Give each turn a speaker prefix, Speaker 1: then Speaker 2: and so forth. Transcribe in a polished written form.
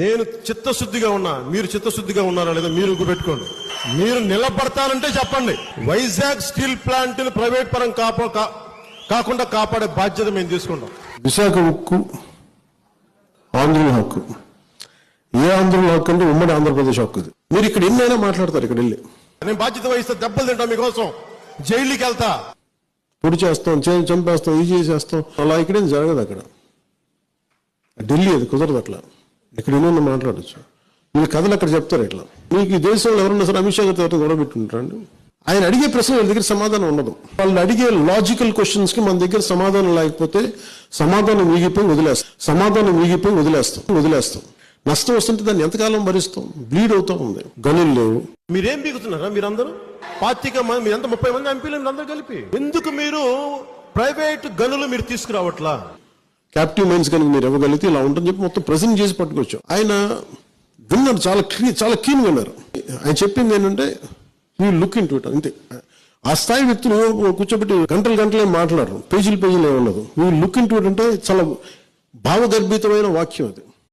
Speaker 1: నేను చిత్తశుద్ధిగా ఉన్నా, మీరు చిత్తశుద్ధిగా ఉన్నారా లేదా మీరు గుర్తుపెట్టుకోండి. మీరు నిలబడతానంటే చెప్పండి. వైజాగ్ స్టీల్ ప్లాంట్ ప్రైవేట్ పరం కాకుండా కాపాడే బాధ్యత మేము తీసుకుంటాం.
Speaker 2: విశాఖ ఉక్కు ఆంధ్రుల హక్కు. ఏ ఆంధ్రుల హక్కు అంటే ఉమ్మడి ఆంధ్రప్రదేశ్ హక్కు. మీరు ఇక్కడ ఎన్నైనా మాట్లాడతారు. ఇక్కడ వెళ్ళి
Speaker 1: నేను బాధ్యత వహిస్తే దెబ్బలు తింటాం మీకోసం, జైలుకి వెళ్తా,
Speaker 2: పొడి చేస్తాం, చంపేస్తాం, ఇది చేసేస్తాం. అలా ఇక్కడేం జరగదు. అక్కడ ఢిల్లీ అది కుదరదు. అట్లా ఇక్కడ ఎన్నో మాట్లాడచ్చు. మీరు కథలు అక్కడ చెప్తారు. ఇట్లా మీకు ఈ దేశంలో ఎవరన్నా సరే అమిత్ షా గారితో గొడవ పెట్టుకుంటారండి. ఆయన అడిగే ప్రశ్న వాళ్ళ దగ్గర సమాధానం ఉండదు. వాళ్ళు అడిగే లాజికల్ క్వశ్చన్స్ కి మన దగ్గర సమాధానం లేకపోతే సమాధానం వీగిపోయి వదిలేస్తాం. నష్టం వస్తుంటే దాన్ని ఎంతకాలం భరిస్తాం? బ్లీడ్ అవుతా ఉంది. గనులు లేవు.
Speaker 1: మీరేం బీగుతున్నారా? మీరందరూ 25 మంది, మీరంతా 30 మంది ఎంపీలు అందరూ కలిపి ఎందుకు మీరు ప్రైవేట్ గనులు మీరు తీసుకురావట్లా?
Speaker 2: క్యాప్టివ్ మైన్స్ కనుక మీరు ఇవ్వగలిగితే ఇలా ఉంటుంది చెప్పి మొత్తం ప్రెజెంట్ చేసి పట్టుకోవచ్చు. ఆయన విన్నారు, చాలా కీన్ విన్నారు. ఆయన చెప్పింది ఏంటంటే we look into it. అంతే. ఆ స్థాయి వ్యక్తులు కూర్చోబెట్టి గంటలు మాట్లాడరు, పేజీలు ఏమన్నదు. We look into it అంటే చాలా భావగర్భితమైన వాక్యం అది.